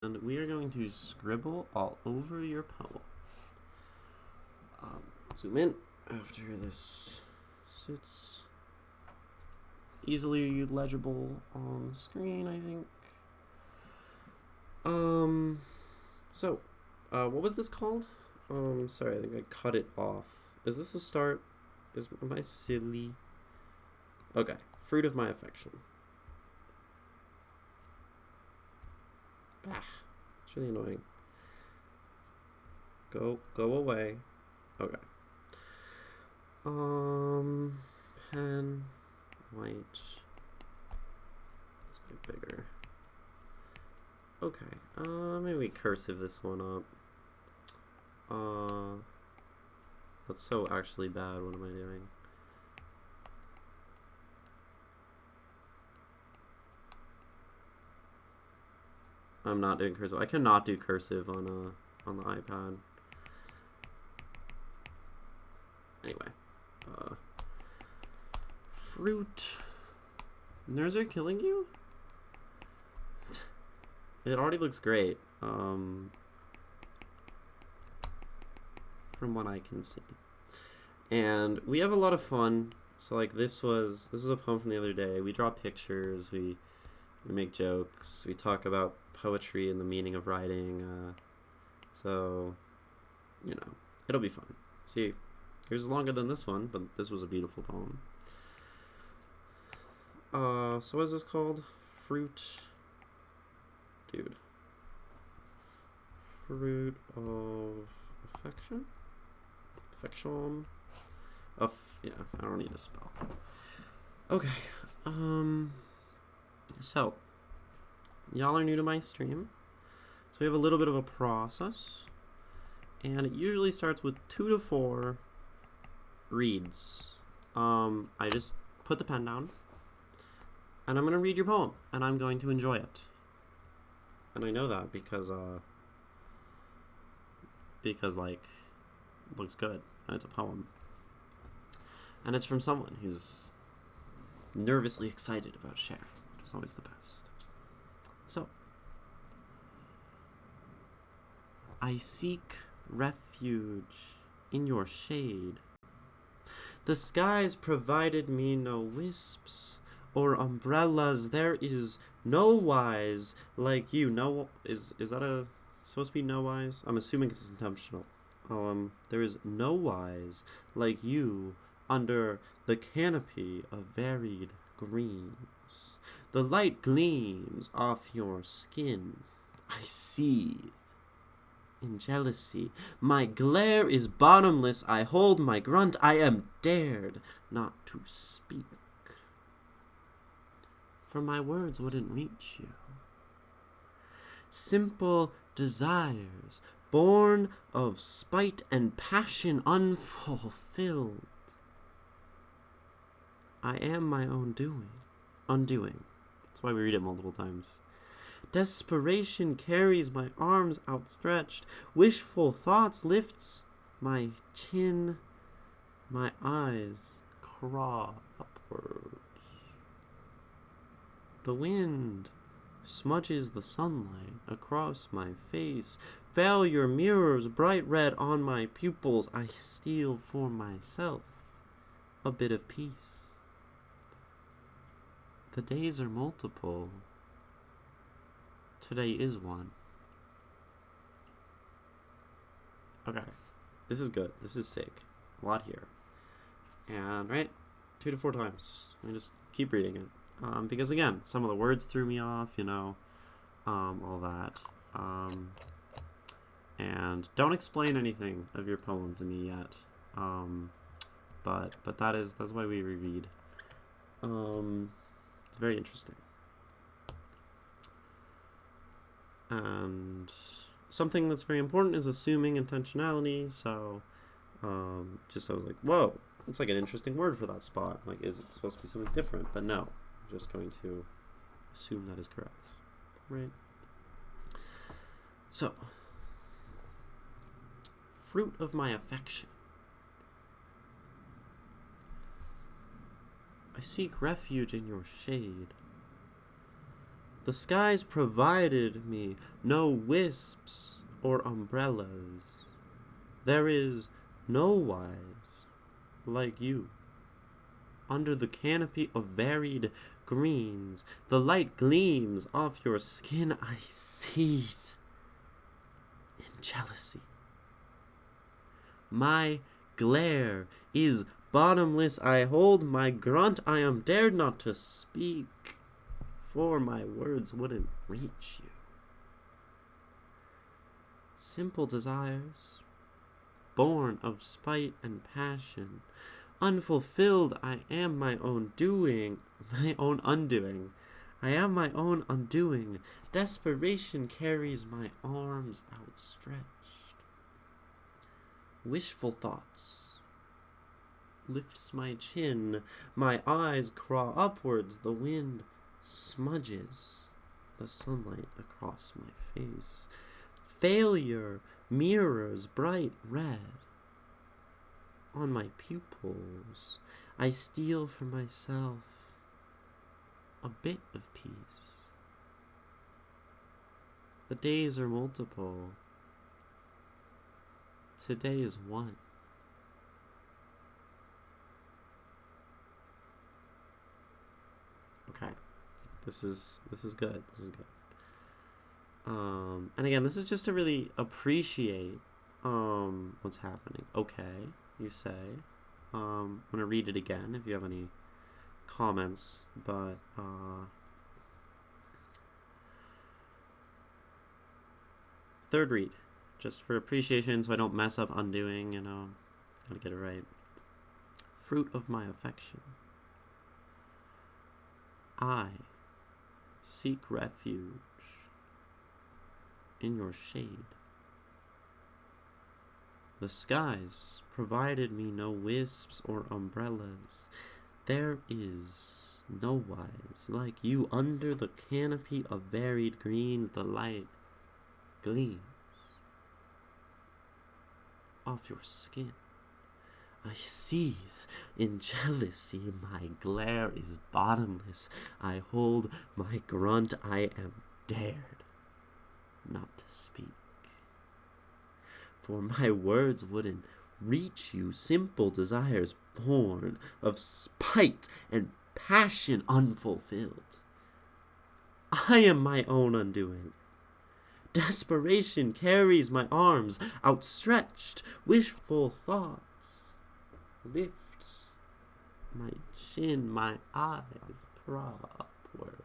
And we are going to scribble all over your poem. Zoom in after this sits easily legible on the screen, I think. What was this called? Sorry, I think I cut it off. Is this a start? Am I silly? Okay, fruit of my affection. It's really annoying. Go away. Okay. Pen, white. Let's get bigger. Okay. Maybe we cursive this one up. That's so actually bad. What am I doing? I'm not doing cursive. I cannot do cursive on the iPad. Anyway, fruit. Nerds are killing you? It already looks great. From what I can see, and we have a lot of fun. So like this was a poem from the other day. We draw pictures. We make jokes. We talk about poetry and the meaning of writing. So, it'll be fun. See, here's longer than this one, but this was a beautiful poem. So what is this called? Fruit. Dude. Fruit of affection? Affection? Yeah, I don't need to spell. Okay. So, y'all are new to my stream. So we have a little bit of a process. And it usually starts with 2 to 4 reads. I just put the pen down. And I'm going to read your poem. And I'm going to enjoy it. And I know that because like, it looks good. And it's a poem. And it's from someone who's nervously excited about sharing. It's always the best. So, I seek refuge in your shade. The skies provided me no wisps or umbrellas. There is no wise like you. No, is that supposed to be no wise? I'm assuming it's intentional. There is no wise like you under the canopy of varied greens. The light gleams off your skin. I seethe in jealousy. My glare is bottomless. I hold my grunt. I am dared not to speak, for my words wouldn't reach you. Simple desires, born of spite and passion unfulfilled. I am my own undoing. That's why we read it multiple times. Desperation carries my arms outstretched. Wishful thoughts lifts my chin. My eyes crawl upwards. The wind smudges the sunlight across my face. Failure mirrors bright red on my pupils. I steal for myself a bit of peace. The days are multiple. Today is one. Okay. This is good. This is sick. A lot here. And, right? 2 to 4 times. I just keep reading it. Because, again, some of the words threw me off, all that. And don't explain anything of your poem to me yet. But that's why we reread. It's very interesting. And something that's very important is assuming intentionality. So, I was like, whoa, it's like an interesting word for that spot. Like, is it supposed to be something different? But no, I'm just going to assume that is correct. Right? So, fruit of my affection. I seek refuge in your shade. The skies provided me no wisps or umbrellas. There is no wise like you. Under the canopy of varied greens, the light gleams off your skin. I seethe in jealousy. My glare is bottomless. I hold my grunt. I am dared not to speak, for my words wouldn't reach you. Simple desires, born of spite and passion, unfulfilled, I am my own doing, my own undoing. I am my own undoing. Desperation carries my arms outstretched. Wishful thoughts lifts my chin. My eyes crawl upwards. The wind smudges the sunlight across my face. Failure mirrors bright red on my pupils. I steal for myself a bit of peace. The days are multiple. Today is one. Okay. This is good. This is good. And again, this is just to really appreciate what's happening. Okay, you say. I'm gonna read it again if you have any comments, but third read, just for appreciation, so I don't mess up undoing. Gotta get it right. Fruit of my affection, I seek refuge in your shade. The skies provided me no wisps or umbrellas. There is no wise like you. Under the canopy of varied greens, the light gleams off your skin. I seethe in jealousy. My glare is bottomless. I hold my grunt. I am dared not to speak, for my words wouldn't reach you. Simple desires born of spite and passion unfulfilled. I am my own undoing. Desperation carries my arms outstretched. Wishful thoughts lifts my chin. My eyes crawl upwards.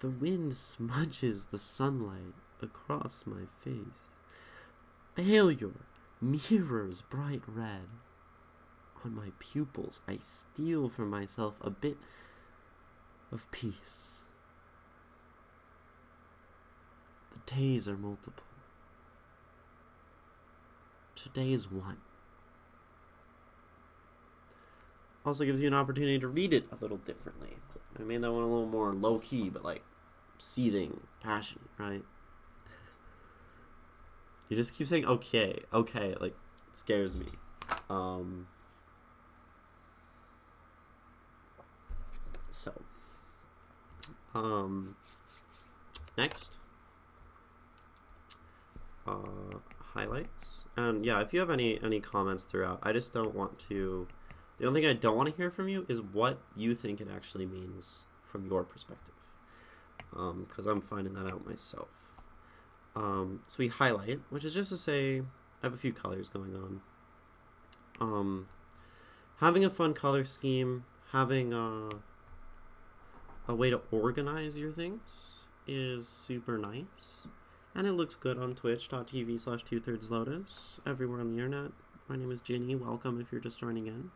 The wind smudges the sunlight across my face. Failure mirrors bright red on my pupils. I steal for myself a bit of peace. The days are multiple. Today is one. Also gives you an opportunity to read it a little differently. I made that one a little more low-key, but like seething, passionate, right? You just keep saying okay, like it scares me. Next, highlights, and yeah, if you have any comments throughout, I just don't want to. The only thing I don't want to hear from you is what you think it actually means from your perspective, because I'm finding that out myself. So we highlight, which is just to say, I have a few colors going on. Having a fun color scheme, having a way to organize your things is super nice, and it looks good on twitch.tv/2thirdslotus, everywhere on the internet. My name is Ginny. Welcome if you're just joining in.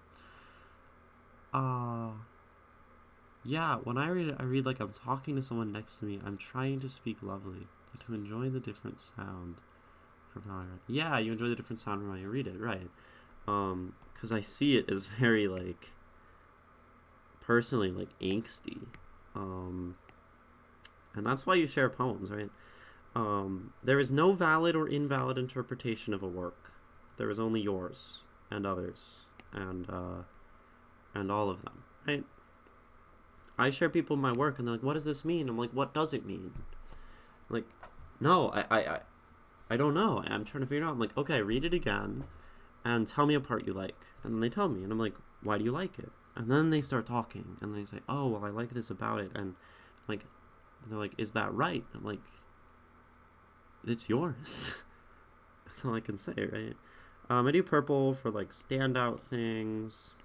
Yeah, when I read like I'm talking to someone next to me. I'm trying to speak lovely, to enjoy the different sound from how I read. Yeah, you enjoy the different sound from how you read it, right? Because I see it as very, like, personally, like, angsty. And that's why you share poems, right? There is no valid or invalid interpretation of a work. There is only yours and others and all of them, right? I share people in my work, and they're like, what does this mean? I'm like, what does it mean? I'm like, no, I don't know. I'm trying to figure it out. I'm like, okay, read it again and tell me a part you like. And then they tell me, and I'm like, why do you like it? And then they start talking, and they say, oh, well, I like this about it. And like, they're like, is that right? I'm like, it's yours. That's all I can say, right? I do purple for like standout things.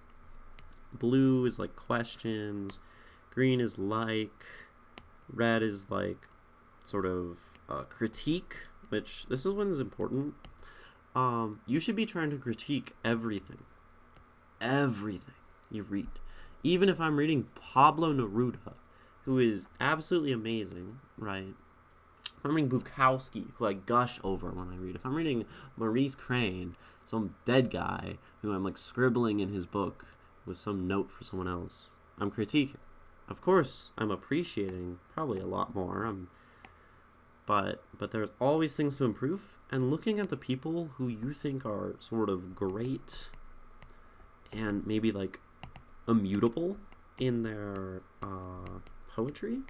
Blue is like questions. Green is like. Red is like sort of critique, which this is one is important. You should be trying to critique everything you read. Even if I'm reading Pablo Neruda, who is absolutely amazing, right? If I'm reading Bukowski, who I gush over when I read. If I'm reading Maurice Crane, some dead guy who I'm like scribbling in his book with some note for someone else, I'm critiquing. Of course, I'm appreciating probably a lot more. But there's always things to improve. And looking at the people who you think are sort of great and maybe like immutable in their poetry,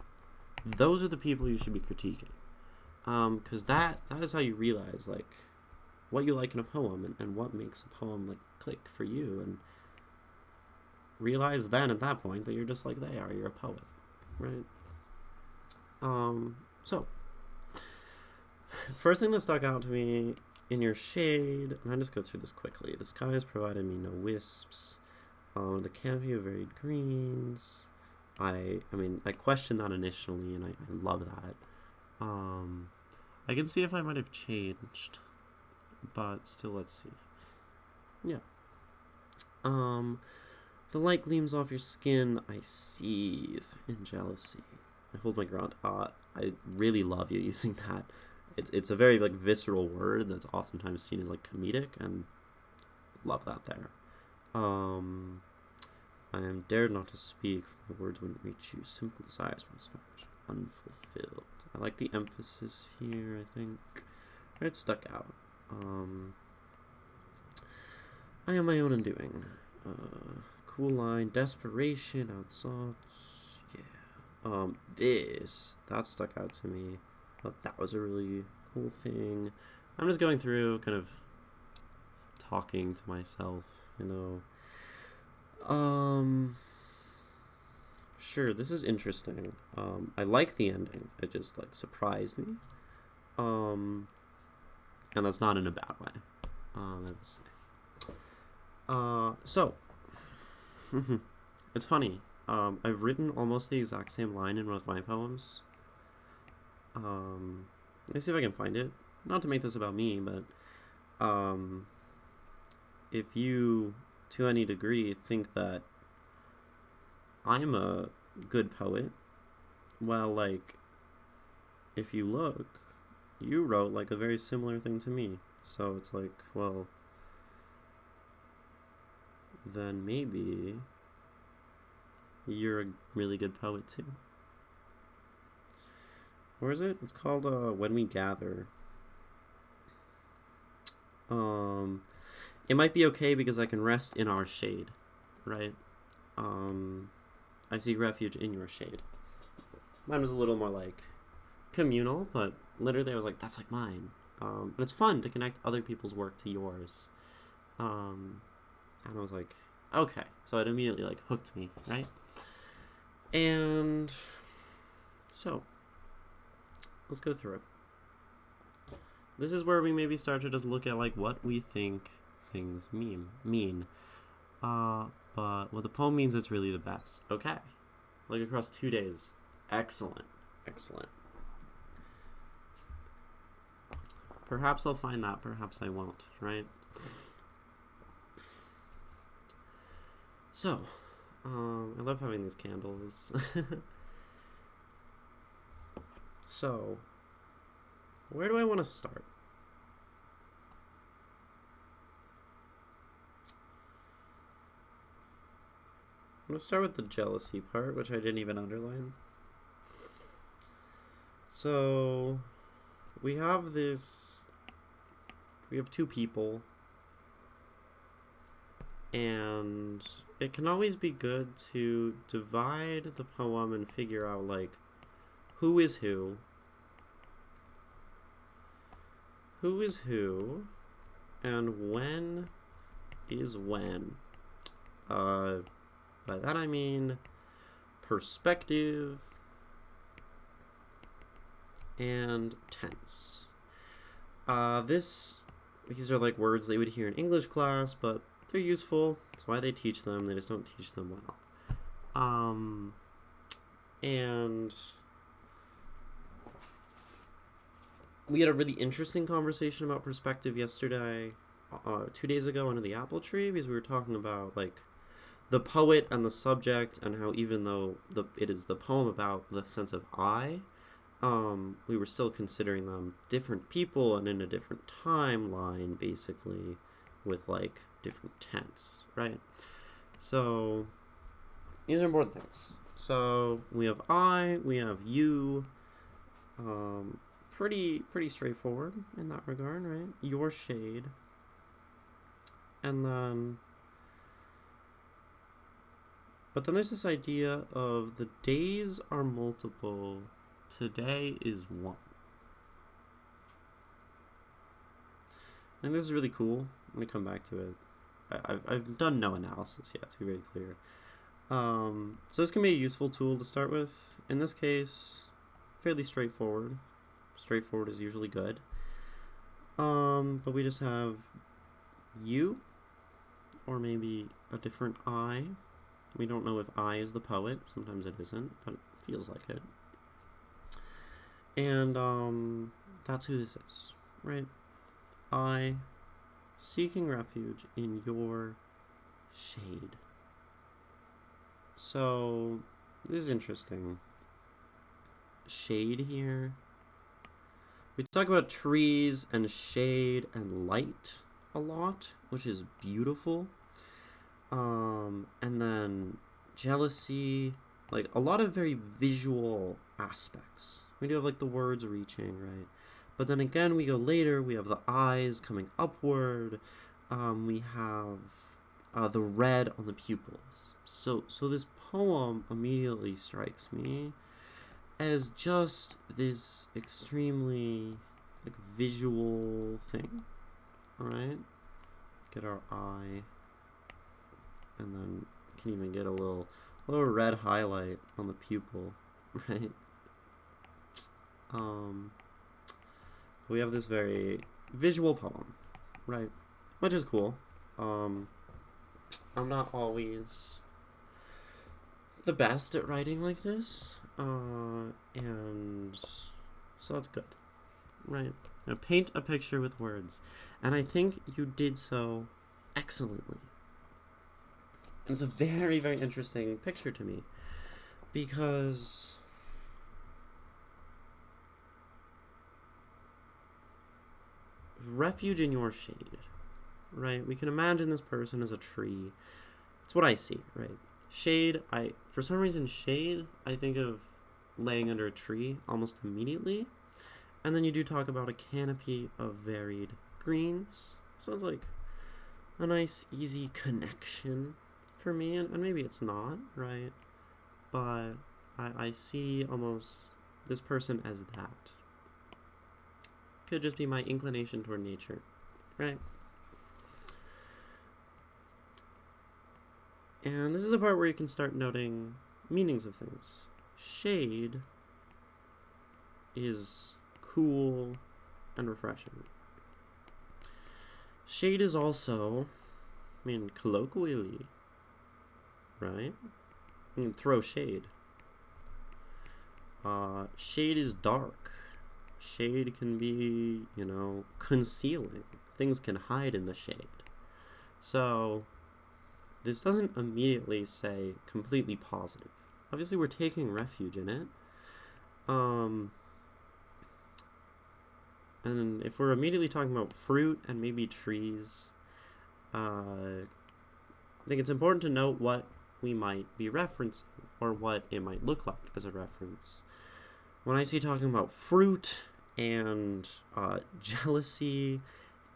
those are the people you should be critiquing. Because that is how you realize like what you like in a poem and what makes a poem like click for you, and realize then at that point that you're just like they are. You're a poet, right? So first thing that stuck out to me in your shade, and I just go through this quickly. The sky has provided me no wisps. The canopy of varied greens. I mean, I questioned that initially, and I love that. I can see if I might have changed, but still, let's see. Yeah. The light gleams off your skin. I seethe in jealousy. I hold my ground. I really love you using that. It's a very like visceral word that's oftentimes seen as like comedic, and love that there. I am dared not to speak, for my words wouldn't reach you. Simple desires must match, unfulfilled. I like the emphasis here, I think. It stuck out. I am my own undoing. Cool line, desperation, out thoughts. Yeah. That stuck out to me. Thought that was a really cool thing. I'm just going through, kind of talking to myself, you know. Sure, this is interesting. I like the ending. It just like surprised me. And that's not in a bad way. Let's say. So it's funny. I've written almost the exact same line in one of my poems. Let me see if I can find it. Not to make this about me, but if you, to any degree, think that I'm a good poet, well, like, if you look, you wrote like a very similar thing to me. So it's like, well, then maybe you're a really good poet too. Where is it? It's called When We Gather. It might be okay because I can rest in our shade, right? I seek refuge in your shade. Mine was a little more like communal, but literally I was like, that's like mine. And it's fun to connect other people's work to yours. And I was like, okay. So it immediately like hooked me, right? And so let's go through it. This is where we maybe start to just look at like what we think things mean. But what the poem means is really the best. Okay. Like across 2 days. Excellent. Perhaps I'll find that, perhaps I won't, right? So, I love having these candles. So, where do I want to start? I'm going to start with the jealousy part, which I didn't even underline. So, we have two people, And it can always be good to divide the poem and figure out, like, who is who, and when is when. By that I mean perspective and tense. These are like words that you would hear in English class, but they're useful. That's why they teach them. They just don't teach them well. And we had a really interesting conversation about perspective yesterday, 2 days ago under the apple tree, because we were talking about like the poet and the subject, and how even though it is the poem about the sense of I, we were still considering them different people and in a different timeline, basically, with like different tense, right? So these are important things. So we have I, we have you. Pretty straightforward in that regard, right? Your shade. And then, but then there's this idea of the days are multiple, today is one. And this is really cool. I'm going to come back to it. I've done no analysis yet, to be very clear. So this can be a useful tool to start with. In this case, fairly straightforward. Straightforward is usually good. But we just have you, or maybe a different I. We don't know if I is the poet. Sometimes it isn't, but it feels like it. And that's who this is, right? I, seeking refuge in your shade. So this is interesting. Shade here. We talk about trees and shade and light a lot, which is beautiful. And then jealousy, like a lot of very visual aspects. We do have like the words reaching, right? But then again, we go later, we have the eyes coming upward. We have the red on the pupils. So this poem immediately strikes me as just this extremely like visual thing, right? Get our eye, and then can even get a little red highlight on the pupil, right? We have this very visual poem, right? Which is cool. I'm not always the best at writing like this, and so that's good, right? Now paint a picture with words, and I think you did so excellently. And it's a very, very interesting picture to me, because refuge in your shade, right? We can imagine this person as a tree. It's what I see, right? Shade, for some reason, shade, I think of laying under a tree almost immediately. And then you do talk about a canopy of varied greens. Sounds like a nice, easy connection for me. And maybe it's not, right? But I see almost this person as that. Could just be my inclination toward nature, right? And this is a part where you can start noting meanings of things. Shade is cool and refreshing. Shade is also, colloquially, right? You can throw shade. Shade is dark. Shade can be, concealing. Things can hide in the shade. So this doesn't immediately say completely positive. Obviously, we're taking refuge in it. And if we're immediately talking about fruit and maybe trees, I think it's important to note what we might be referencing, or what it might look like as a reference. When I see talking about fruit and jealousy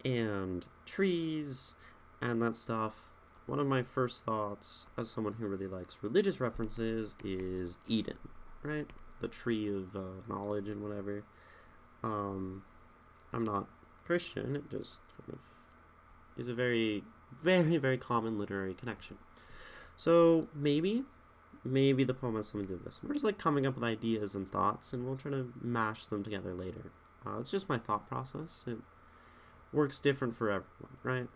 and trees and that stuff, one of my first thoughts as someone who really likes religious references is Eden, right? The tree of knowledge and whatever. I'm not Christian, it just kind of is a very, very, very common literary connection. So maybe the poem has something to do with this. We're just like coming up with ideas and thoughts, and we'll try to mash them together later. It's just my thought process. It works different for everyone, right?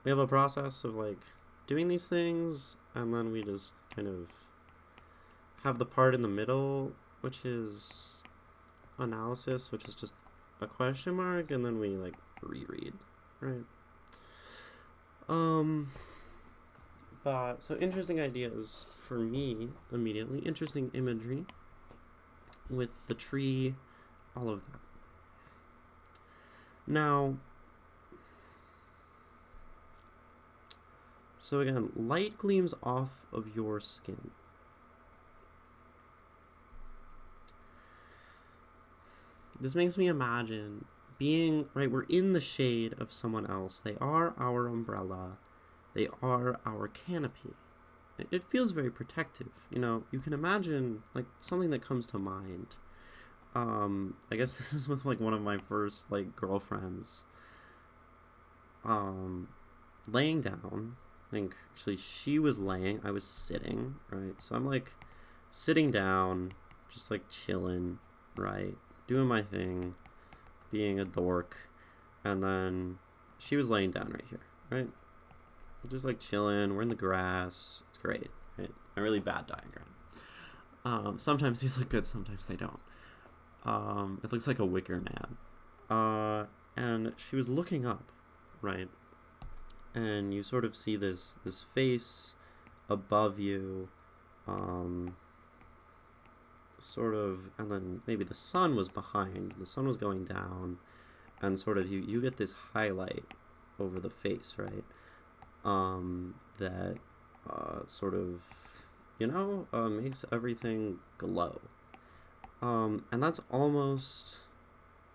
We have a process of like doing these things, and then we just kind of have the part in the middle, which is analysis, which is just a question mark, and then we like reread, right? But so interesting ideas for me immediately, interesting imagery with the tree, all of that. Now, so again, light gleams off of your skin. This makes me imagine being, right, we're in the shade of someone else. They are our umbrella. They are our canopy. It feels very protective. You know, you can imagine, like, something that comes to mind. I guess this is with, like, one of my first, like, girlfriends. Laying down. I think, actually, she was laying. I was sitting, right? So I'm, like, sitting down, just, like, chilling, right? Doing my thing, being a dork, and then she was laying down right here, right? Just like chilling, we're in the grass, it's great, right? A really bad diagram. Sometimes these look good, sometimes they don't. It looks like a wicker man. And she was looking up, right? And you sort of see this face above you, sort of, and then maybe the sun was behind, the sun was going down, and sort of you get this highlight over the face, right? That sort of, makes everything glow. And that's almost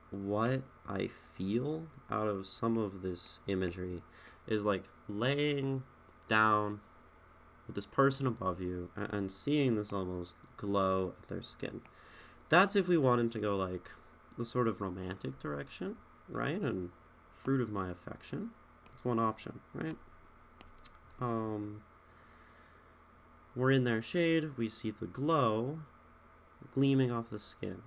what I feel out of some of this imagery, is like laying down with this person above you and seeing this almost glow at their skin. That's if we wanted to go like the sort of romantic direction, right? And fruit of my affection. It's one option, right? We're in their shade, we see the glow gleaming off the skin.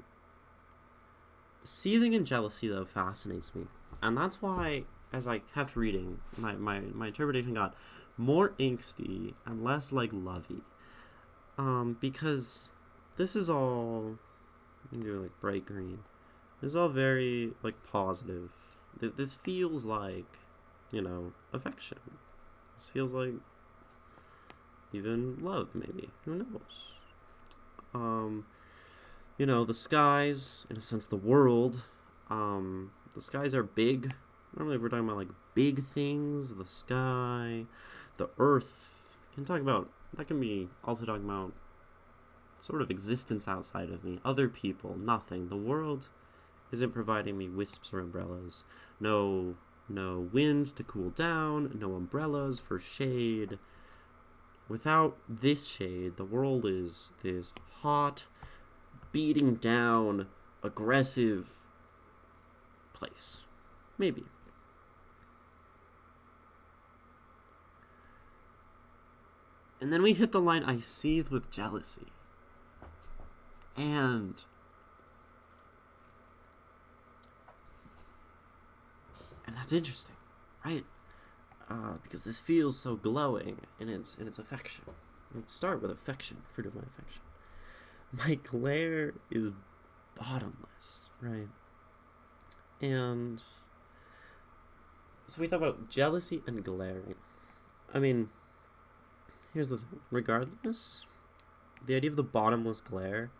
Seething in jealousy, though, fascinates me. And that's why, as I kept reading, my interpretation got more angsty and less, like, lovey. Because this is all, like, bright green. This is all very, like, positive. This feels like, affection. This feels like even love, maybe. Who knows? The skies, in a sense, the world, the skies are big. Normally, if we're talking about, like, big things, the sky, the earth, that can be also talking about sort of existence outside of me, other people, nothing. The world isn't providing me wisps or umbrellas. No wind to cool down, no umbrellas for shade. Without this shade, the world is this hot, beating down, aggressive place. Maybe. And then we hit the line, I seethe with jealousy. And that's interesting, right? Because this feels so glowing in its affection. Let's start with affection, fruit of my affection. My glare is bottomless, right? And so we talk about jealousy and glaring. I mean, here's the thing. Regardless, the idea of the bottomless glare,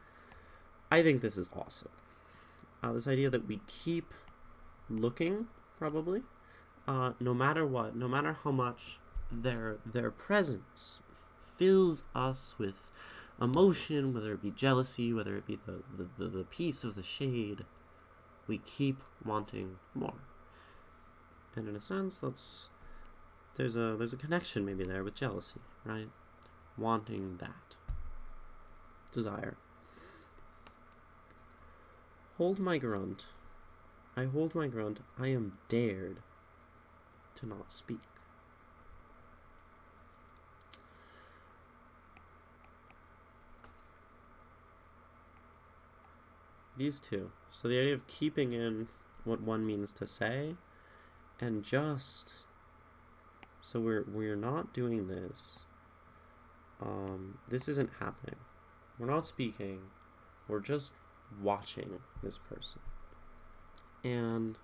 I think this is awesome. This idea that we keep looking, probably, no matter what, no matter how much their presence fills us with emotion, whether it be jealousy, whether it be the piece of the shade, we keep wanting more. And in a sense, that's there's a connection maybe there with jealousy, right? Wanting that. Desire. Hold my grunt. I hold my grunt. I am dared to not speak. These two. So the idea of keeping in what one means to say, and just so we're not doing this. This isn't happening. We're not speaking. We're just watching this person. And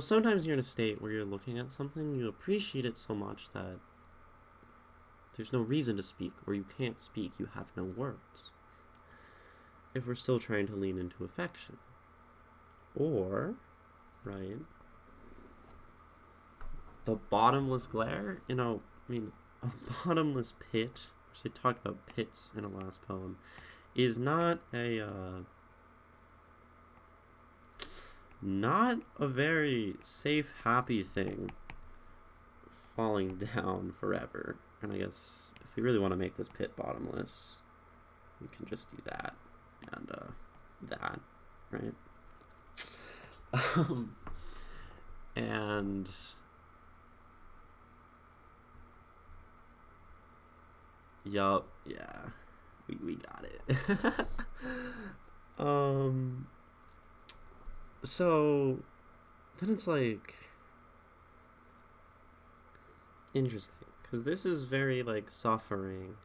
sometimes you're in a state where you're looking at something, you appreciate it so much that there's no reason to speak, or you can't speak, you have no words. If we're still trying to lean into affection. Or, right, the bottomless glare, a bottomless pit, which they talked about pits in a last poem, is not a very safe, happy thing falling down forever. And I guess if we really want to make this pit bottomless, we can just do that. And that, right? And yup, yeah, we got it. So then it's like interesting, because this is very like suffering.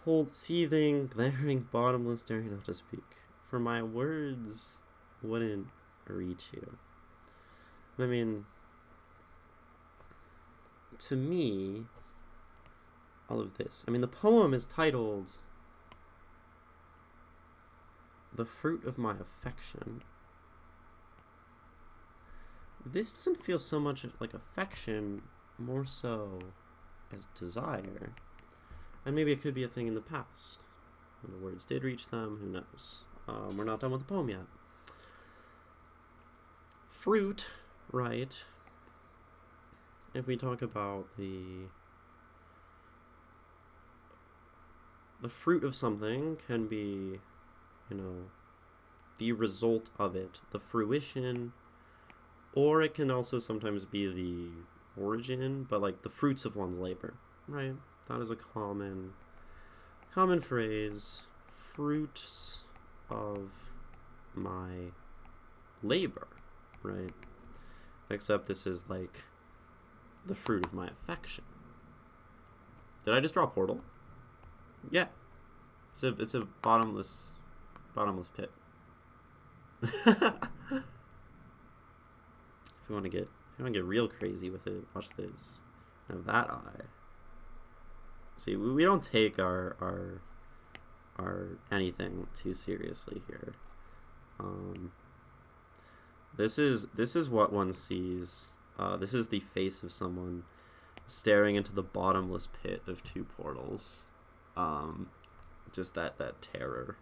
Hold seething, glaring, bottomless, daring not to speak. For my words wouldn't reach you. I mean, to me, all of this. The poem is titled The Fruit of My Affection. This doesn't feel so much like affection, more so as desire. And maybe it could be a thing in the past. When the words did reach them, who knows? We're not done with the poem yet. Fruit, right? If we talk about the fruit of something can be, the result of it, the fruition, or it can also sometimes be the origin, but like the fruits of one's labor, right? That is a common phrase. Fruits of my labor, right? Except this is like the fruit of my affection. Did I just draw a portal? Yeah. It's a bottomless pit. If you want to get real crazy with it, watch this. Now that eye. See, we don't take our anything too seriously here. This is what one sees. This is the face of someone staring into the bottomless pit of two portals. Just that terror.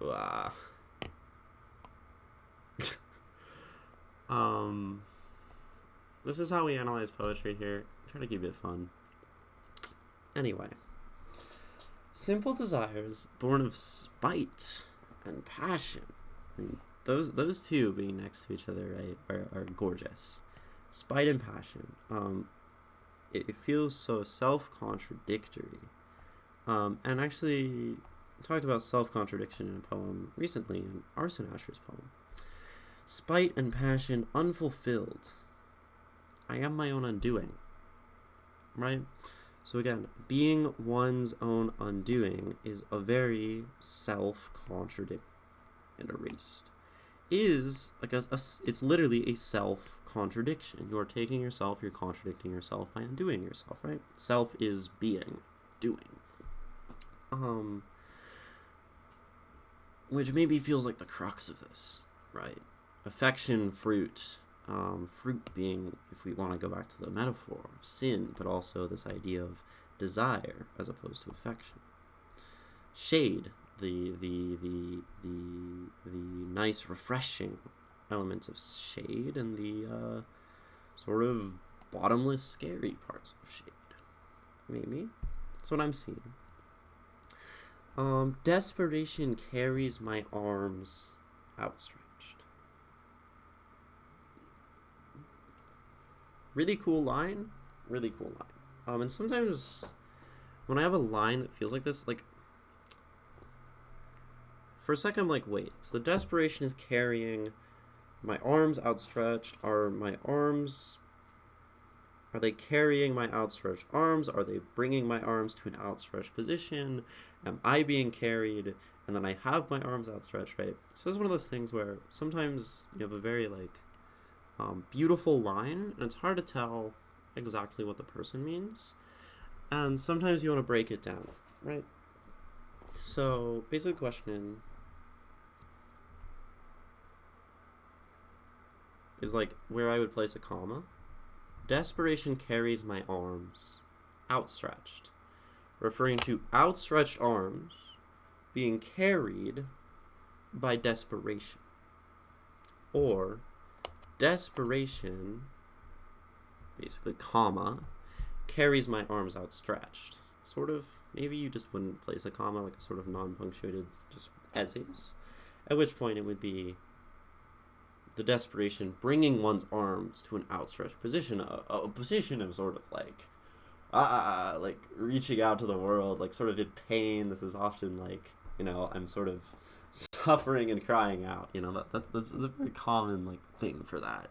Wow. This is how we analyze poetry here. Try to keep it fun. Anyway, simple desires born of spite and passion. Those two being next to each other, right, are gorgeous. Spite and passion. It feels so self-contradictory. And actually talked about self-contradiction in a poem recently, in Arson Asher's poem. Spite and passion unfulfilled. I am my own undoing. Right? So again, being one's own undoing is a very self-contradict and erased. Is like it's literally a self-contradiction. You are taking yourself, you're contradicting yourself by undoing yourself, right? Self is being, doing. Which maybe feels like the crux of this, right? Affection, fruit. Fruit being, if we want to go back to the metaphor, sin, but also this idea of desire as opposed to affection. Shade, the nice, refreshing elements of shade, and the sort of bottomless, scary parts of shade. Maybe. That's what I'm seeing. Desperation carries my arms outstretched. Really cool line. Really cool line. And sometimes when I have a line that feels like this, like, for a second I'm like, wait, so the desperation is carrying my arms outstretched. Are they carrying my outstretched arms? Are they bringing my arms to an outstretched position? Am I being carried? And then I have my arms outstretched, right? So it's one of those things where sometimes you have a very, like, beautiful line, and it's hard to tell exactly what the person means. And sometimes you want to break it down, right? So, basic question is, like, where I would place a comma. Desperation carries my arms outstretched, referring to outstretched arms being carried by desperation. Or desperation, basically, comma, carries my arms outstretched. Sort of, maybe you just wouldn't place a comma, like a sort of non-punctuated, just essays. At which point it would be the desperation bringing one's arms to an outstretched position, a position of sort of like reaching out to the world, like sort of in pain. This is often like, I'm sort of suffering and crying out. That's a very common like thing for that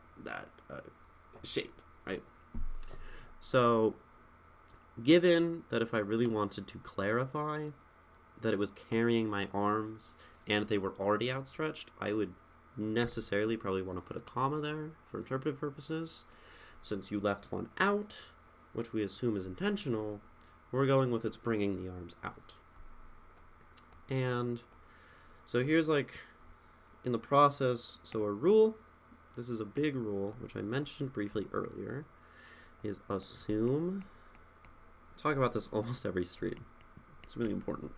shape, right? So, given that if I really wanted to clarify that it was carrying my arms and they were already outstretched, I would necessarily probably want to put a comma there for interpretive purposes. Since you left one out, which we assume is intentional, we're going with it's bringing the arms out. And so here's like in the process, so a rule, this is a big rule, which I mentioned briefly earlier, is assume. Talk about this almost every stream. It's really important.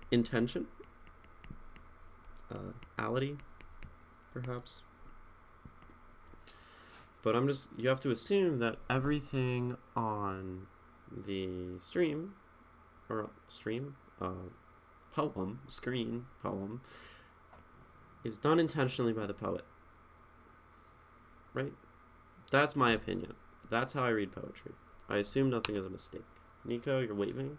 Intention, ality, perhaps. But you have to assume that everything on the poem, is done intentionally by the poet. Right? That's my opinion. That's how I read poetry. I assume nothing is a mistake. Nico, you're waving.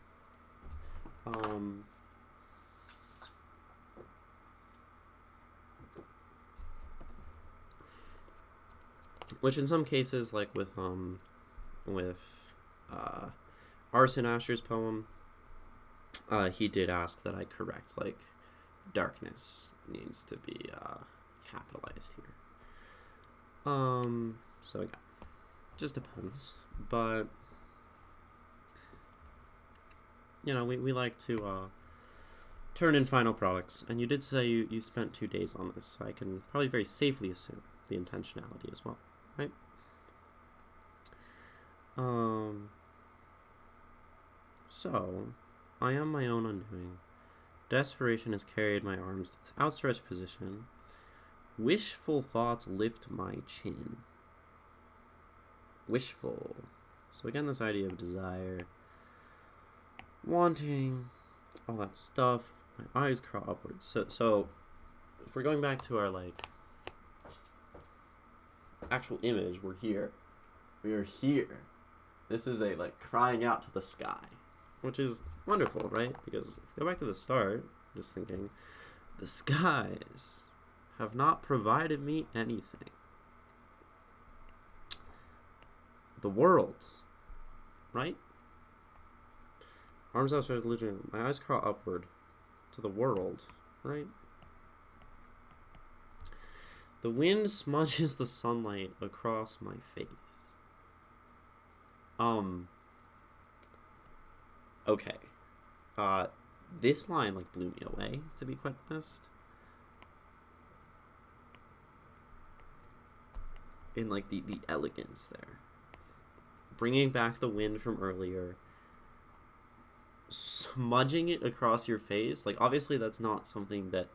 Which in some cases, like with Arson Asher's poem, he did ask that I correct, like, darkness needs to be capitalized here. So yeah, just depends. But we like to turn in final products, and you did say you spent 2 days on this, so I can probably very safely assume the intentionality as well, right? So I am my own undoing. Desperation has carried my arms to this outstretched position. Wishful thoughts lift my chin. Wishful. So again, this idea of desire, wanting, all that stuff. My eyes crawl upwards. So if we're going back to our like actual image, we're here. We are here. This is a like crying out to the sky, which is wonderful, right? Because if we go back to the start, just thinking, the skies have not provided me anything. The world, right? Arms outstretched, my eyes crawl upward to the world, right? The wind smudges the sunlight across my face. Okay. This line like blew me away, to be quite honest. In like the elegance there. Bringing back the wind from earlier, smudging it across your face. Like, obviously that's not something that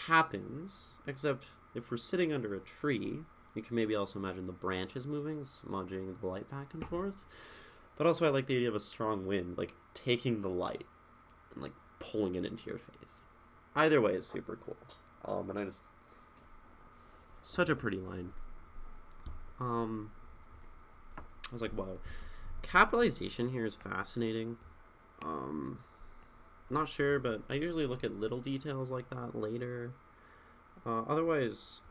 happens, except if we're sitting under a tree You can maybe also imagine the branches moving, smudging the light back and forth. But also I like the idea of a strong wind, like taking the light and like pulling it into your face. Either way is super cool. And I just such a pretty line. I was like, wow. Capitalization here is fascinating. Not sure, but I usually look at little details like that later. Otherwise,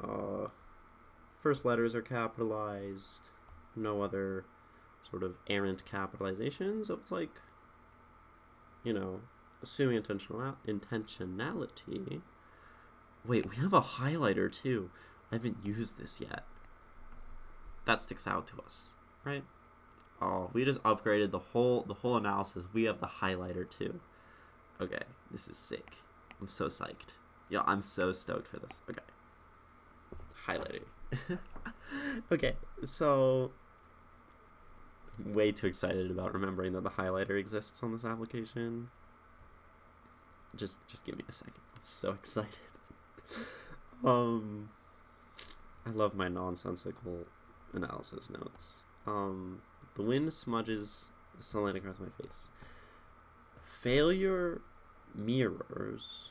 first letters are capitalized. No other sort of errant capitalization. So it's like, assuming intentionality. Wait, we have a highlighter too. I haven't used this yet. That sticks out to us, right? Oh, we just upgraded the whole analysis. We have the highlighter too. Okay, this is sick. I'm so psyched. Yeah, I'm so stoked for this. Okay. Highlighting. Okay, so way too excited about remembering that the highlighter exists on this application. Just give me a second. I'm so excited. I love my nonsensical analysis notes. The wind smudges the sunlight across my face. Failure mirrors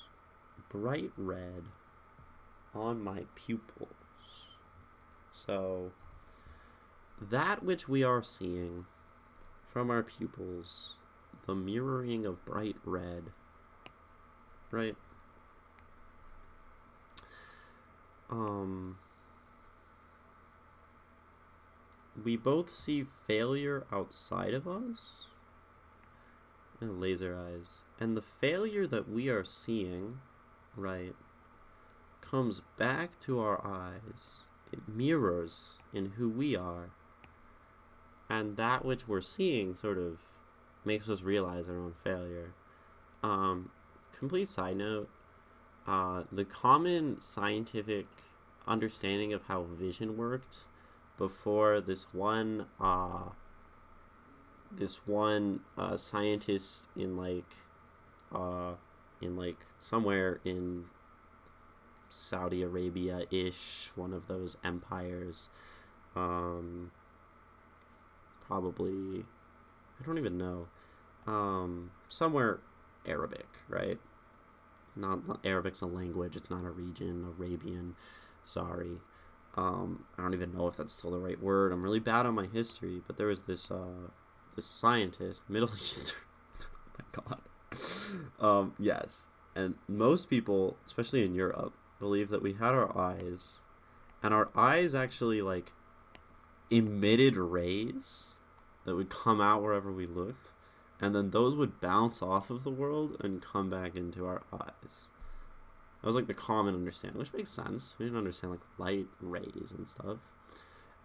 bright red on my pupils. So, that which we are seeing from our pupils, the mirroring of bright red, right? We both see failure outside of us, laser eyes, and the failure that we are seeing, right, comes back to our eyes. It mirrors in who we are, and that which we're seeing sort of makes us realize our own failure. Complete side note, the common scientific understanding of how vision worked before this one scientist in somewhere in Saudi Arabia-ish, one of those empires, probably, I don't even know, somewhere Arabic, right? Not Arabic's a language, it's not a region. Arabian, sorry. I don't even know if that's still the right word. I'm really bad on my history, but there was this scientist, Middle Eastern. Oh my god. Yes, and most people, especially in Europe, believe that we had our eyes, and our eyes actually emitted rays that would come out wherever we looked, and then those would bounce off of the world and come back into our eyes. That was the common understanding, which makes sense. We didn't understand light rays and stuff.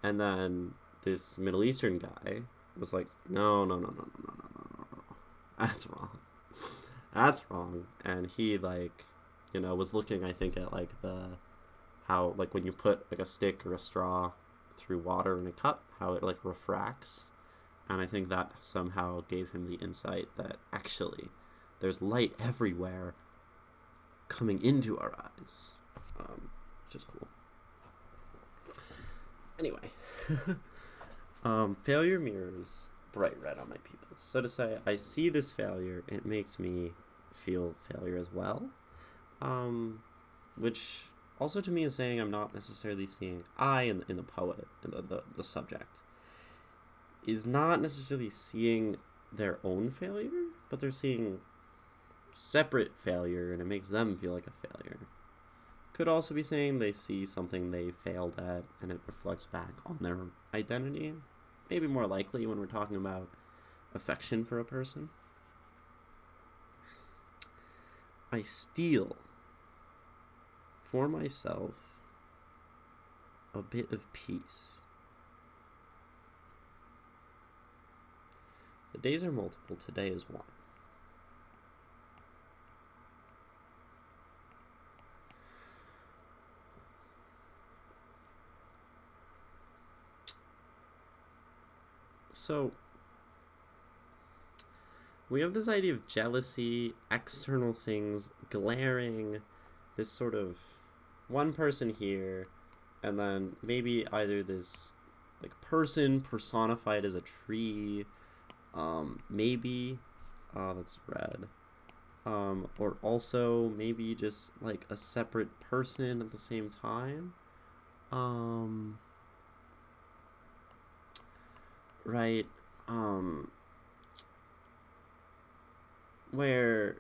And then this Middle Eastern guy was like, no. That's wrong. That's wrong. And he was looking, I think, at how when you put a stick or a straw through water in a cup, how it refracts. And I think that somehow gave him the insight that actually there's light everywhere coming into our eyes, which is cool. Anyway, failure mirrors bright red on my pupils. So to say, I see this failure, it makes me feel failure as well, which also to me is saying I'm not necessarily seeing in the poet, in the subject, is not necessarily seeing their own failure, but they're seeing separate failure, and it makes them feel like a failure. Could also be saying they see something they failed at, and it reflects back on their identity. Maybe more likely when we're talking about affection for a person. I steal for myself a bit of peace. The days are multiple, today is one. So, we have this idea of jealousy, external things, glaring, this sort of one person here, and then maybe either this like person personified as a tree, maybe, that's red, or also maybe just like a separate person at the same time, right, where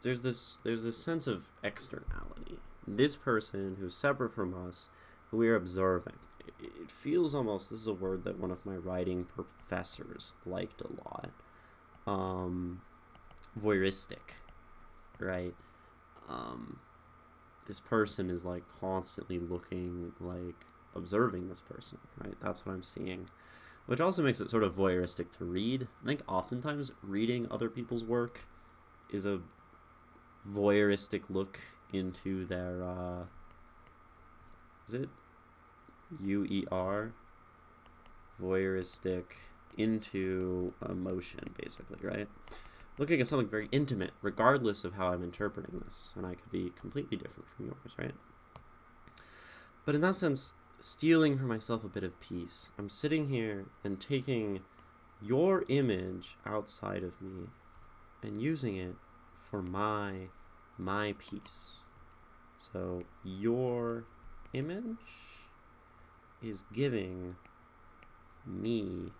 there's this sense of externality. This person who's separate from us, who we are observing. It feels almost, this is a word that one of my writing professors liked a lot. Voyeuristic, right? This person is like constantly looking, like observing this person, right? That's what I'm seeing. Which also makes it sort of voyeuristic to read. I think oftentimes reading other people's work is a voyeuristic look into their is it UER, voyeuristic, into emotion, basically, right? Looking at something very intimate, regardless of how I'm interpreting this, and I could be completely different from yours, right? But in that sense, stealing for myself a bit of peace, I'm sitting here and taking your image outside of me and using it for my peace. So your image is giving me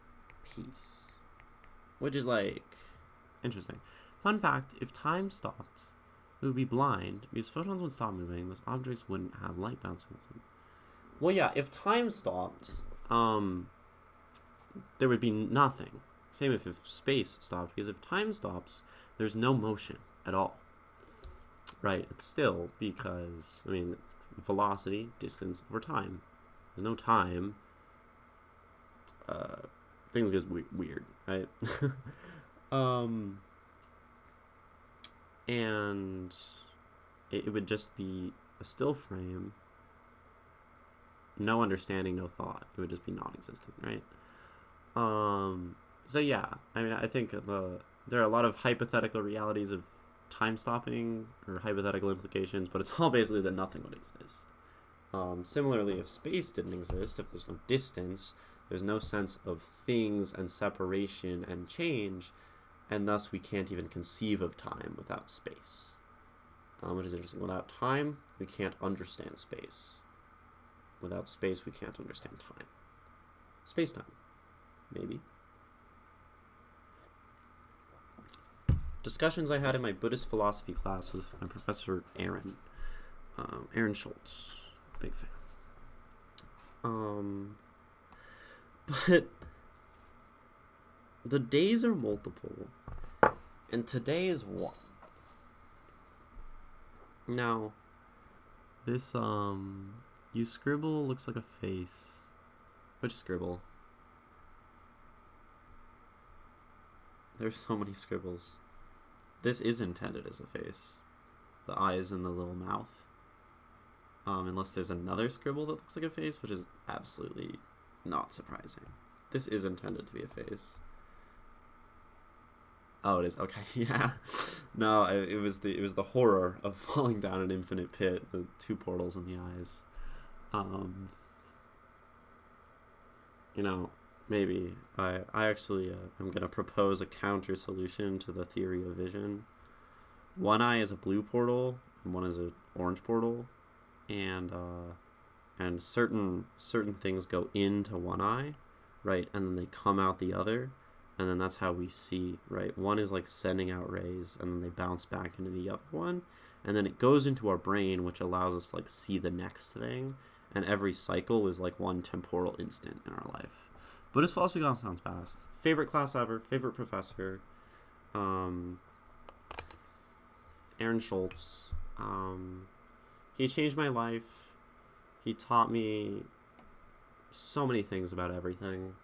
peace, which is like interesting. Fun fact, if time stopped, we would be blind because photons would stop moving, thus objects wouldn't have light bouncing off them. Well, yeah, if time stopped, there would be nothing. Same if space stopped, because if time stops, there's no motion at all. Right, still, because, I mean, velocity, distance over time. There's no time. Things get weird, right? And it would just be a still frame, no understanding, no thought. It would just be non-existent, right? So yeah, I mean, I think there are a lot of hypothetical realities of time stopping or hypothetical implications, but it's all basically that nothing would exist. Similarly, if space didn't exist, if there's no distance, there's no sense of things and separation and change, and thus we can't even conceive of time without space. Which is interesting. Without time, we can't understand space. Without space, we can't understand time. Space-time, maybe. Discussions I had in my Buddhist philosophy class with my professor Aaron Schultz, big fan. But the days are multiple, and today is one. Now, this you scribble looks like a face. Which scribble? There's so many scribbles. This is intended as a face. The eyes and the little mouth. Unless there's another scribble that looks like a face, which is absolutely not surprising. This is intended to be a face. Oh, it is? Okay, yeah. No, it was the horror of falling down an infinite pit, the two portals in the eyes. You know, maybe I actually I'm gonna propose a counter solution to the theory of vision. One eye is a blue portal and one is an orange portal, and certain things go into one eye, right, and then they come out the other, and then that's how we see, right? One is like sending out rays, and then they bounce back into the other one, and then it goes into our brain, which allows us to like see the next thing, and every cycle is like one temporal instant in our life. Buddhist philosophy class sounds badass. Favorite class ever, favorite professor, Aaron Schultz. He changed my life. He taught me so many things about everything.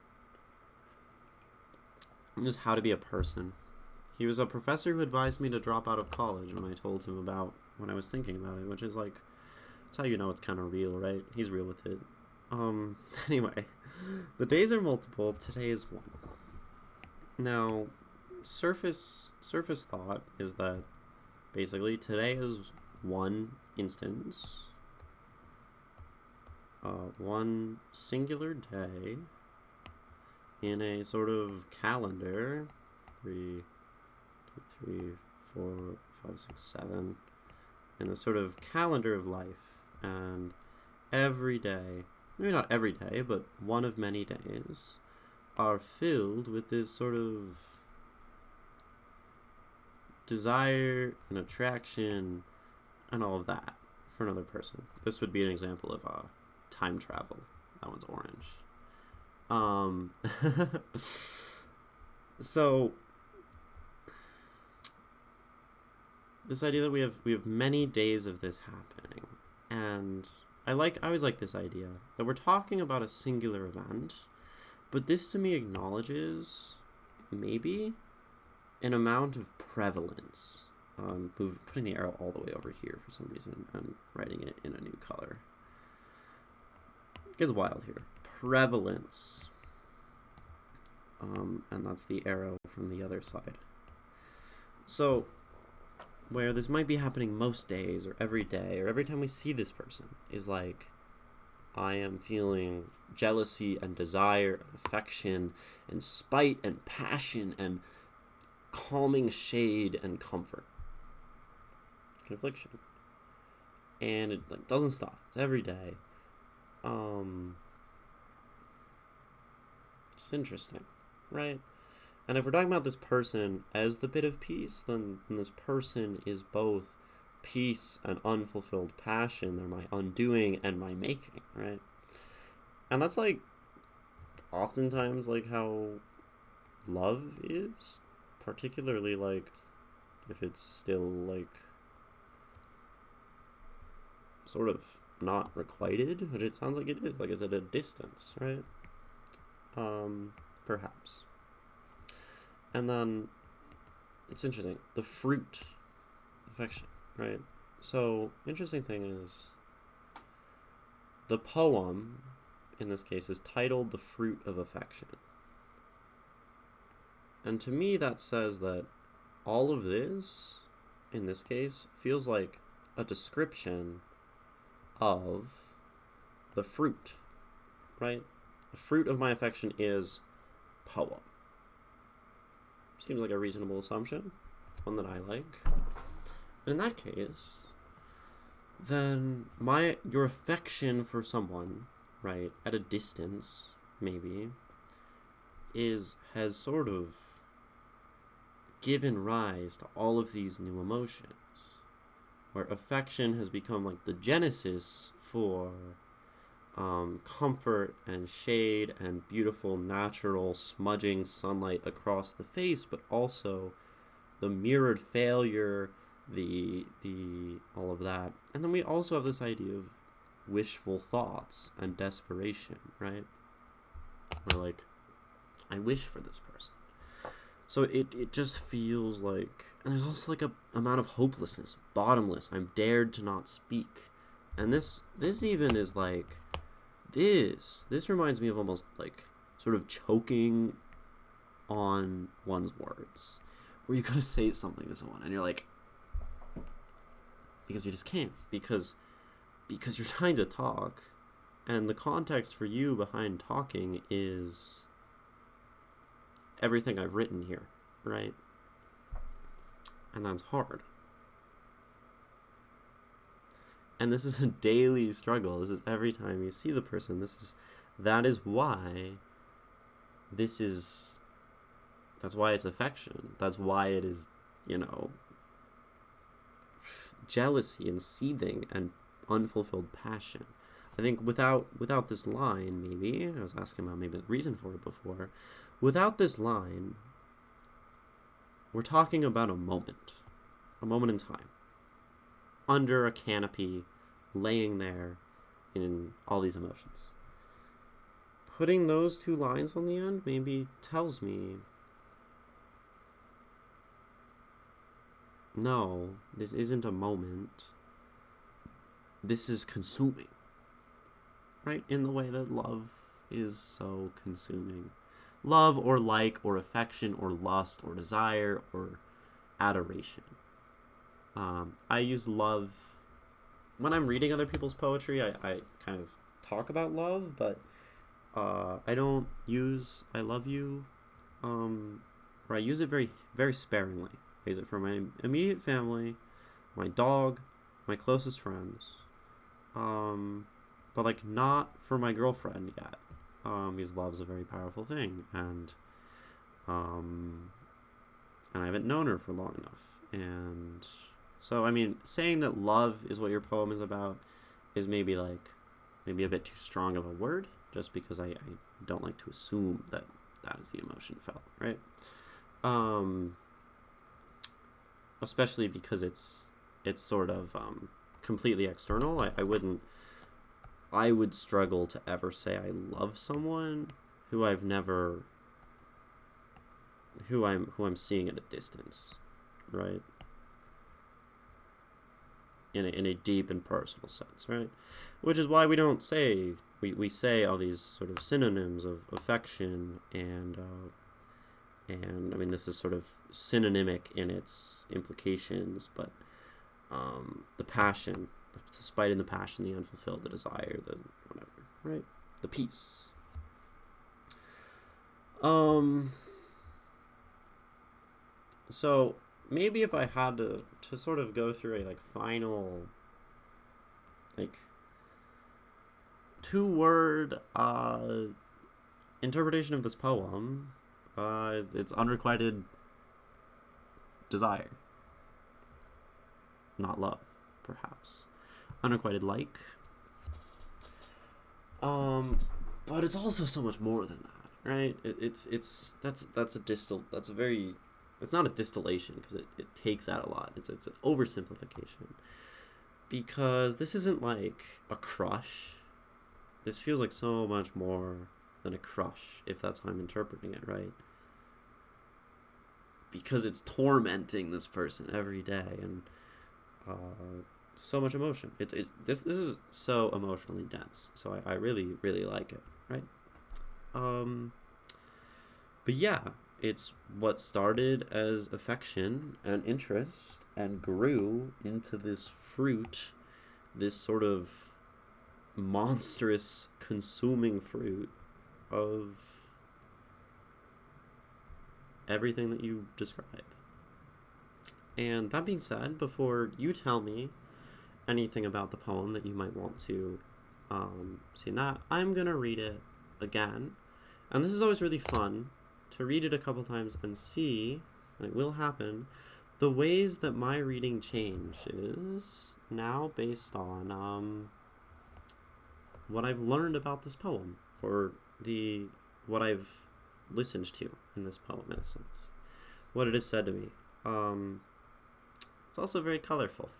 Just how to be a person. He was a professor who advised me to drop out of college when I told him about when I was thinking about it, which is like, that's how you know it's kind of real, right? He's real with it. Anyway, the days are multiple. Today is one. Now, surface thought is that basically today is one instance, one singular day in a sort of calendar, 3, 2, 3, 4, 5, 6, 7, in a sort of calendar of life, and every day, maybe not every day, but one of many days, are filled with this sort of desire and attraction and all of that for another person. This would be an example of time travel. That one's orange. So this idea that we have many days of this happening, and I always like this idea that we're talking about a singular event, but this to me acknowledges maybe an amount of prevalence. Putting the arrow all the way over here for some reason and writing it in a new color. It gets wild here. Prevalence. And that's the arrow from the other side. So, where this might be happening most days or every day or every time we see this person is like, I am feeling jealousy and desire and affection and spite and passion and calming shade and comfort. Confliction. And it doesn't stop. It's every day. It's interesting, right? And if we're talking about this person as the bit of peace, then this person is both peace and unfulfilled passion. They're my undoing and my making, right? And that's oftentimes how love is, particularly if it's still sort of not requited, but it sounds like it is, it's at a distance, right? Perhaps. And then it's interesting, the fruit affection, right? So interesting thing is the poem in this case is titled The Fruit of Affection. And to me that says that all of this in this case feels like a description of the fruit, right? The fruit of my affection is poem. Seems like a reasonable assumption, one that I like. And in that case, then your affection for someone, right, at a distance, maybe, has sort of given rise to all of these new emotions, where affection has become the genesis for comfort and shade and beautiful natural smudging sunlight across the face, but also the mirrored failure, the all of that. And then we also have this idea of wishful thoughts and desperation, right? Where I wish for this person. So it just feels and there's also a amount of hopelessness, bottomless. I'm dared to not speak. And this even is this reminds me of almost sort of choking on one's words, where you gotta say something to someone and you're because you just can't, because you're trying to talk, and the context for you behind talking is everything I've written here, right? And that's hard. And this is a daily struggle. This is every time you see the person. That is why that's why it's affection. That's why it is, jealousy and seething and unfulfilled passion. I think without this line, maybe, I was asking about maybe the reason for it before, without this line, we're talking about a moment in time, under a canopy, laying there in all these emotions. Putting those two lines on the end maybe tells me, no, this isn't a moment. This is consuming. Right? In the way that love is so consuming. Love or or affection or lust or desire or adoration. I use love when I'm reading other people's poetry, I kind of talk about love, but I don't use I love you, or I use it very, very sparingly. I use it for my immediate family, my dog, my closest friends, but like not for my girlfriend yet, because love's a very powerful thing, um, and I haven't known her for long enough, and so I mean, saying that love is what your poem is about is maybe a bit too strong of a word, just because I don't like to assume that that is the emotion felt, right? Especially because it's sort of completely external. I would struggle to ever say I love someone who I'm seeing at a distance, right? In a deep and personal sense, right? Which is why we don't say we say all these sort of synonyms of affection and I mean, this is sort of synonymic in its implications, but the passion, the spite and the passion, the unfulfilled, the desire, the whatever, right? The peace. So maybe if I had to sort of go through a final 2-word interpretation of this poem, it's unrequited desire, not love, perhaps. Unrequited like. But it's also so much more than that, right? It's not a distillation, because it takes out a lot. It's an oversimplification, because this isn't like a crush. This feels like so much more than a crush, if that's how I'm interpreting it, right? Because it's tormenting this person every day, and so much emotion. This is so emotionally dense. So I really, really like it, right? But yeah, it's what started as affection and interest and grew into this fruit, this sort of monstrous consuming fruit of everything that you describe. And that being said, before you tell me anything about the poem that you might want to see in that, I'm gonna read it again. And this is always really fun, to read it a couple times and see, and it will happen, the ways that my reading changes now based on what I've learned about this poem, or what I've listened to in this poem, in a sense, what it has said to me. It's also very colorful.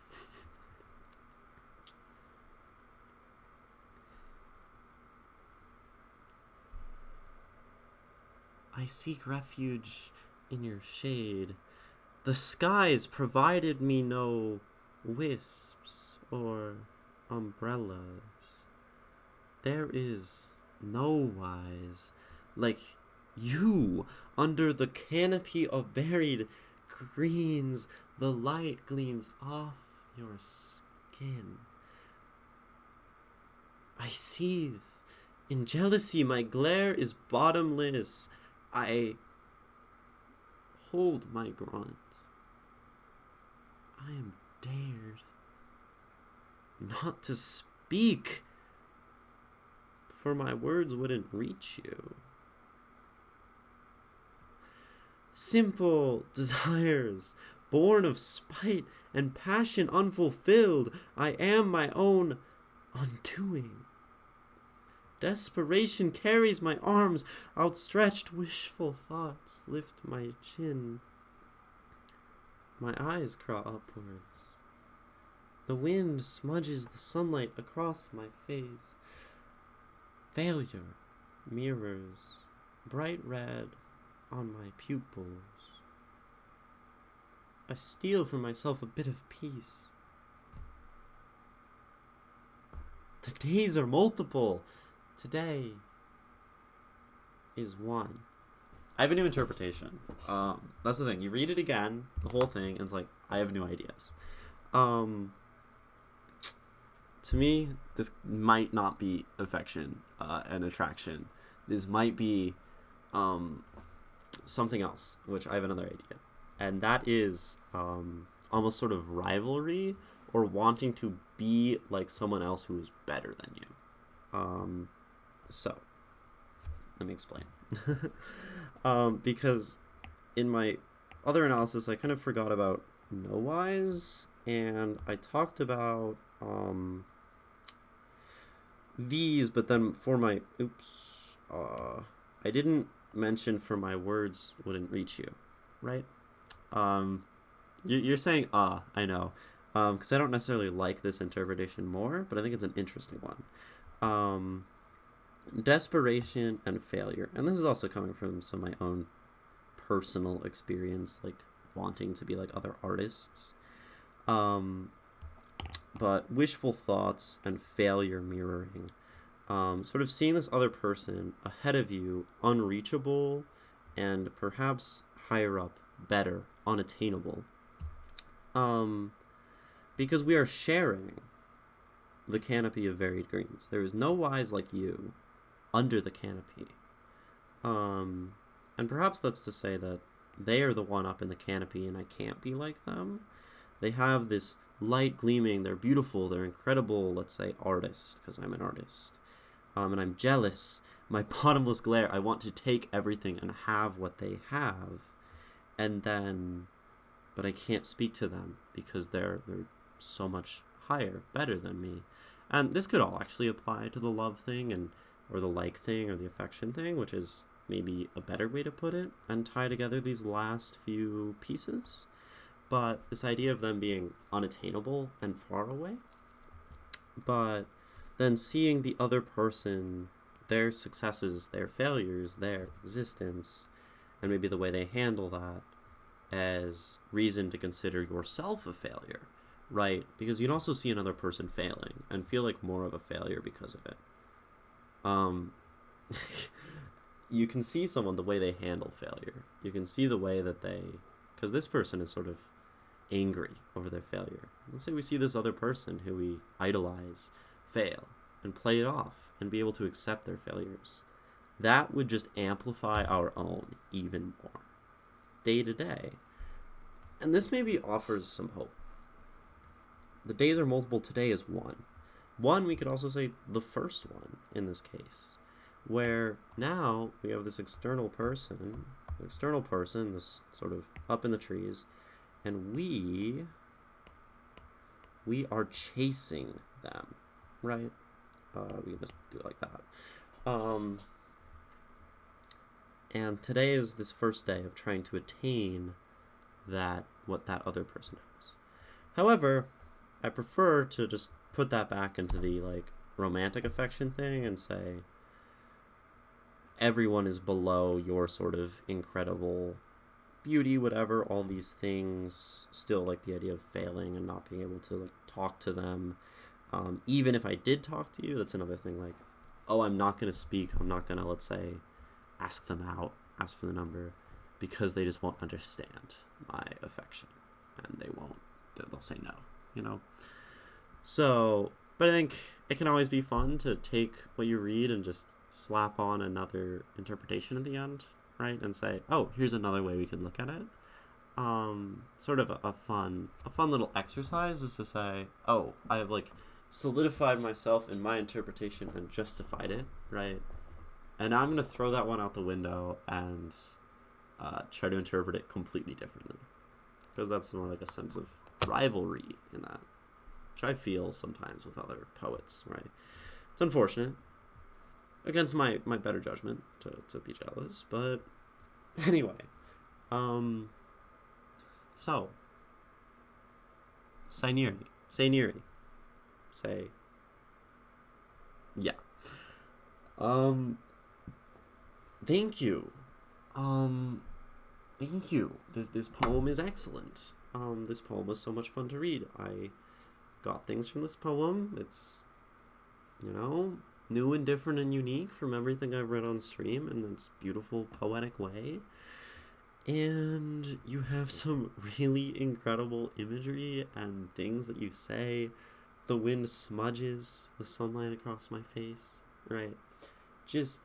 I seek refuge in your shade. The skies provided me no wisps or umbrellas. There is no wise like you under the canopy of varied greens. The light gleams off your skin. I seethe. In jealousy, my glare is bottomless. I hold my grunt. I am dared not to speak, for my words wouldn't reach you. Simple desires, born of spite and passion unfulfilled, I am my own undoing. Desperation carries my arms outstretched, wishful thoughts lift my chin. My eyes crawl upwards. The wind smudges the sunlight across my face. Failure mirrors bright red on my pupils. I steal for myself a bit of peace. The days are multiple. Today is one. I have a new interpretation. That's the thing. You read it again, the whole thing, and it's like, I have new ideas. to me, this might not be affection and attraction. This might be something else, which I have another idea. And that is almost sort of rivalry or wanting to be like someone else who is better than you. So, let me explain. Because in my other analysis, I kind of forgot about no-wise, and I talked about these, but then for my, I didn't mention for my words wouldn't reach you, right? You're saying, I know, because I don't necessarily like this interpretation more, but I think it's an interesting one. Desperation and failure, and this is also coming from some of my own personal experience, like wanting to be like other artists. But wishful thoughts and failure mirroring. Sort of seeing this other person ahead of you, unreachable, and perhaps higher up, better, unattainable. Because we are sharing the canopy of varied greens. There is no wise like you under the canopy. And perhaps that's to say that they are the one up in the canopy and I can't be like them. They have this light gleaming, they're beautiful, they're incredible, let's say, artist, because I'm an artist. And I'm jealous, my bottomless glare, I want to take everything and have what they have, and then, but I can't speak to them because they're so much higher, better than me. And this could all actually apply to the love thing, and or the like thing, or the affection thing, which is maybe a better way to put it, and tie together these last few pieces. But this idea of them being unattainable and far away, but then seeing the other person, their successes, their failures, their existence, and maybe the way they handle that as reason to consider yourself a failure, right? Because you can also see another person failing and feel like more of a failure because of it. You can see someone, the way they handle failure. You can see the way that they, because this person is sort of angry over their failure. Let's say we see this other person who we idolize fail and play it off and be able to accept their failures. That would just amplify our own even more, day to day. And this maybe offers some hope. The days are multiple, today is one. One, we could also say the first one in this case, where now we have this external person, this sort of up in the trees, and we are chasing them, right? We can just do it like that. And today is this first day of trying to attain what that other person has. However, I prefer to just put that back into the like romantic affection thing and say everyone is below your sort of incredible beauty, whatever, all these things. Still like the idea of failing and not being able to like talk to them. Even if I did talk to you, that's another thing. Like, oh, I'm not going to speak. I'm not going to, let's say, ask them out, ask for the number, because they just won't understand my affection. And they'll say no, you know? So, but I think it can always be fun to take what you read and just slap on another interpretation at the end, right? And say, oh, here's another way we could look at it. Sort of a fun little exercise is to say, oh, I have like solidified myself in my interpretation and justified it, right? And now I'm going to throw that one out the window and try to interpret it completely differently. Because that's more like a sense of rivalry in that, which I feel sometimes with other poets, right? It's unfortunate, against my better judgment, to be jealous, but anyway. So, Saeniri. Say, yeah. Thank you. Thank you. This poem is excellent. This poem was so much fun to read. I got things from this poem. It's, new and different and unique from everything I've read on stream in its beautiful, poetic way. And you have some really incredible imagery and things that you say the wind smudges the sunlight across my face, right? Just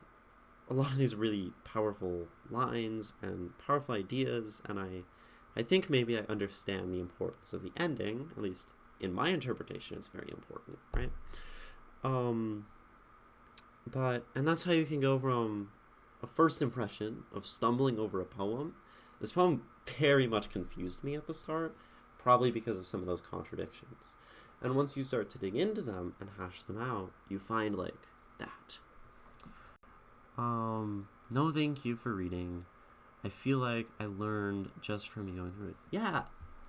a lot of these really powerful lines and powerful ideas, and I think maybe I understand the importance of the ending, at least in my interpretation it's very important, right? And that's how you can go from a first impression of stumbling over a poem. This poem very much confused me at the start, probably because of some of those contradictions. And once you start to dig into them and hash them out, you find like that. No thank you for reading. I feel like I learned just from you going through it. Yeah,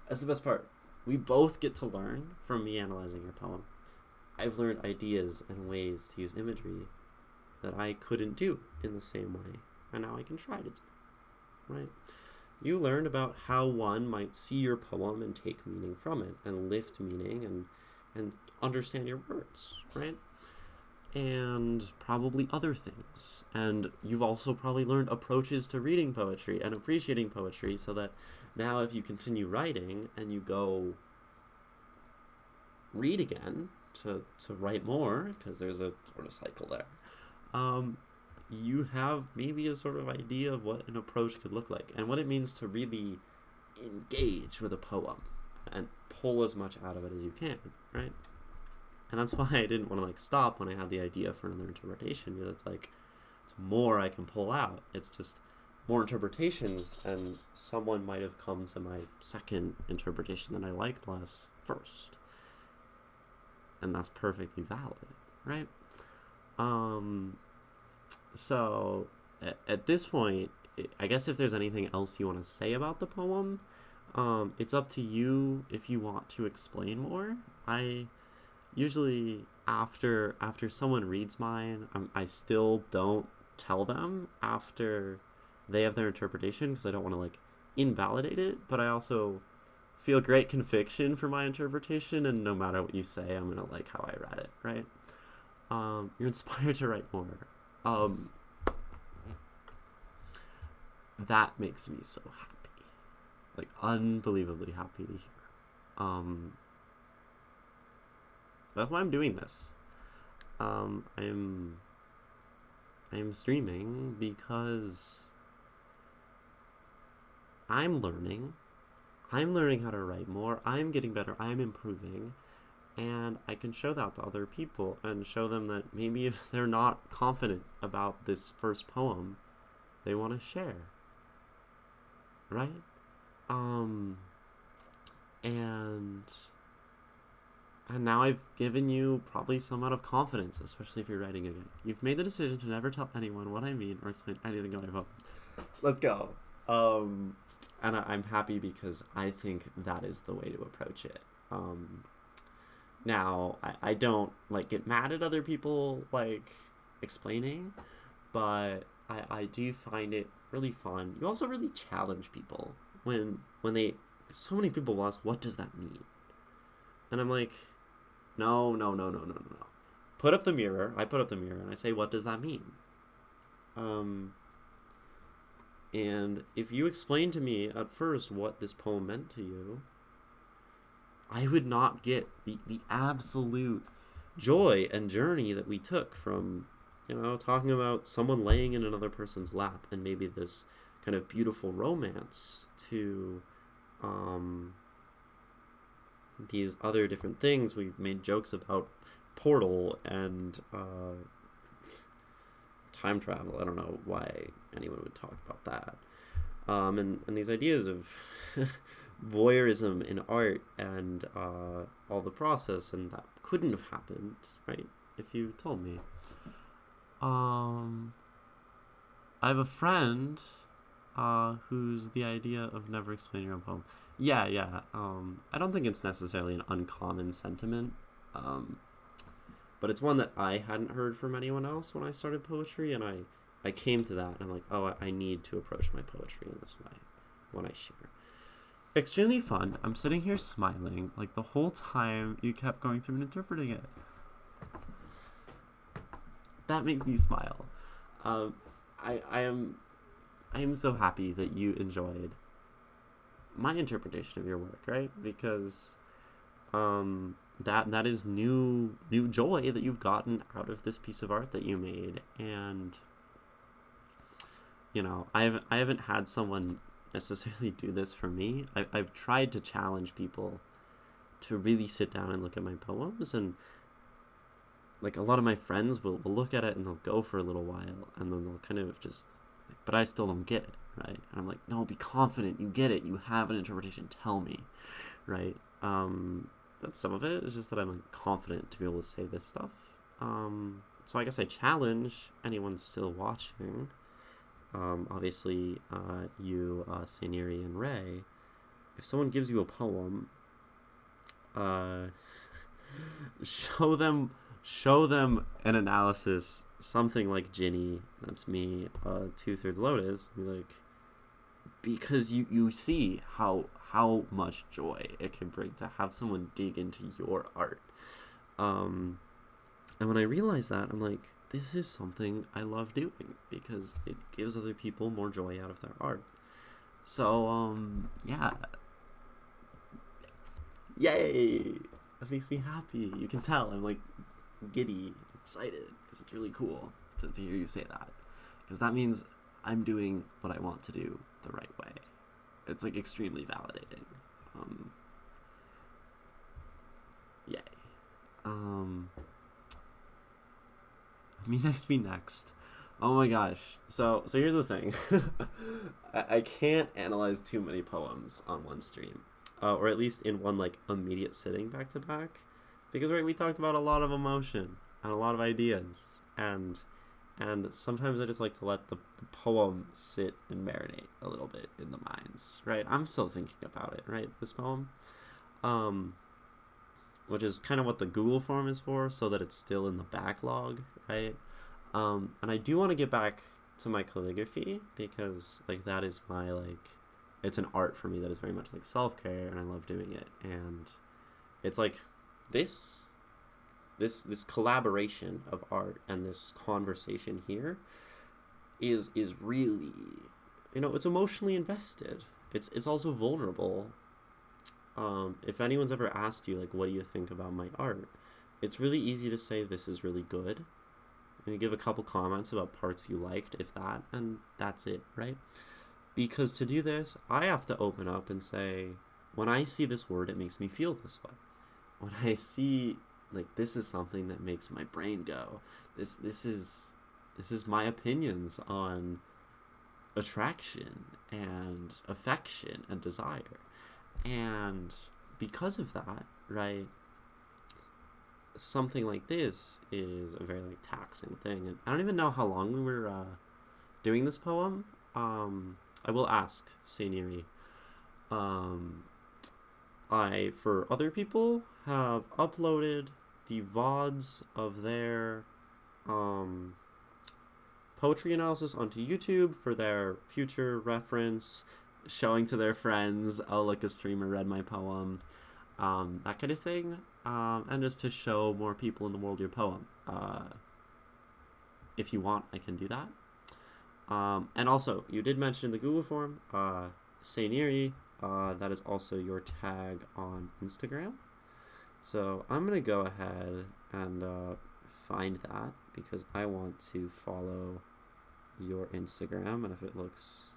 that's the best part. We both get to learn from me analyzing your poem. I've learned ideas and ways to use imagery that I couldn't do in the same way, and now I can try to do, right? You learned about how one might see your poem and take meaning from it, and lift meaning and understand your words, right? And probably other things. And you've also probably learned approaches to reading poetry and appreciating poetry, so that now if you continue writing and you go read again to write more, because there's a sort of cycle there, you have maybe a sort of idea of what an approach could look like and what it means to really engage with a poem and pull as much out of it as you can, right? And that's why I didn't want to like stop when I had the idea for another interpretation, because it's like it's more I can pull out. It's just more interpretations, and someone might have come to my second interpretation that I liked less first. And that's perfectly valid, right? So at this point, I guess if there's anything else you want to say about the poem, it's up to you if you want to explain more. I usually after someone reads mine, I still don't tell them after they have their interpretation, because I don't want to like invalidate it, but I also feel great conviction for my interpretation, and no matter what you say, I'm gonna like how I read it, right? You're inspired to write more. That makes me so happy, like unbelievably happy to hear. That's why I'm doing this. I'm streaming because I'm learning how to write more. I'm getting better. I'm improving. And I can show that to other people and show them that maybe if they're not confident about this first poem, they want to share. Right? And now I've given you probably some amount of confidence, especially if you're writing again. You've made the decision to never tell anyone what I mean or explain anything about my poems. Let's go. And I'm happy because I think that is the way to approach it. Now, I don't like get mad at other people like explaining, but I do find it really fun. You also really challenge people when they, so many people will ask, what does that mean? And I'm like, no. Put up the mirror. I put up the mirror and I say, what does that mean? And if you explain to me at first what this poem meant to you, I would not get the absolute joy and journey that we took from, talking about someone laying in another person's lap and maybe this kind of beautiful romance to these other different things. We've made jokes about Portal and time travel. I don't know why anyone would talk about that. And these ideas of voyeurism in art and all the process, and that couldn't have happened, right, if you told me. I have a friend who's the idea of never explaining your own poem. Yeah. I don't think it's necessarily an uncommon sentiment, but it's one that I hadn't heard from anyone else when I started poetry, and I came to that, and I'm like, oh, I need to approach my poetry in this way when I share. Extremely fun. I'm sitting here smiling, like the whole time you kept going through and interpreting it. That makes me smile. I am so happy that you enjoyed my interpretation of your work, right? Because that is new joy that you've gotten out of this piece of art that you made. And I haven't had someone necessarily do this for me. I've tried to challenge people to really sit down and look at my poems, and like a lot of my friends will look at it and they'll go for a little while, and then they'll kind of just like, but I still don't get it, right? And I'm like, no, be confident, you get it, you have an interpretation, tell me, right? That's some of it. It's just that I'm like confident to be able to say this stuff. So I guess I challenge anyone still watching. Obviously, you, Saeniri and Ray, if someone gives you a poem, show them an analysis, something like Ginny, that's me, 2/3 Lotus, be like, because you see how much joy it can bring to have someone dig into your art. And when I realized that, I'm like, this is something I love doing because it gives other people more joy out of their art. So, yeah. Yay! That makes me happy. You can tell I'm like giddy, excited, because it's really cool to hear you say that. Because that means I'm doing what I want to do the right way. It's like extremely validating. Yay. Me next. Oh my gosh. So here's the thing. I can't analyze too many poems on one stream. Or at least in one like immediate sitting back to back. Because right, we talked about a lot of emotion and a lot of ideas. And sometimes I just like to let the poem sit and marinate a little bit in the minds, right? I'm still thinking about it, right? This poem. Which is kind of what the Google form is for, so that it's still in the backlog, right? And I do want to get back to my calligraphy, because like that is my like, it's an art for me that is very much like self-care, and I love doing it. And it's like this collaboration of art and this conversation here is really, it's emotionally invested. It's also vulnerable. If anyone's ever asked you, like, what do you think about my art? It's really easy to say this is really good. And you give a couple comments about parts you liked, if that, and that's it, right? Because to do this, I have to open up and say, when I see this word, it makes me feel this way. When I see, like, this is something that makes my brain go. This is my opinions on attraction and affection and desire. And because of that, right, something like this is a very like taxing thing. And I don't even know how long we were doing this poem. I will ask Saeniri. I, for other people, have uploaded the VODs of their poetry analysis onto YouTube for their future reference, showing to their friends, oh, look, a streamer read my poem, that kind of thing, and just to show more people in the world your poem. If you want, I can do that. And also, you did mention in the Google form, Saeniri, that is also your tag on Instagram. So I'm going to go ahead and find that, because I want to follow your Instagram, and if it looks,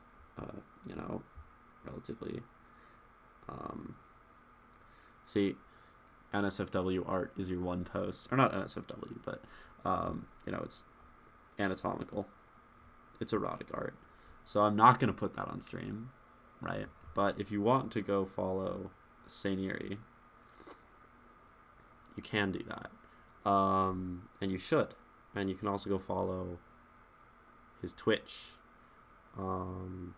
relatively, see, NSFW art is your one post, or not NSFW, but, it's anatomical, it's erotic art, so I'm not going to put that on stream, right? But if you want to go follow Saeniri, you can do that, and you should, and you can also go follow his Twitch, and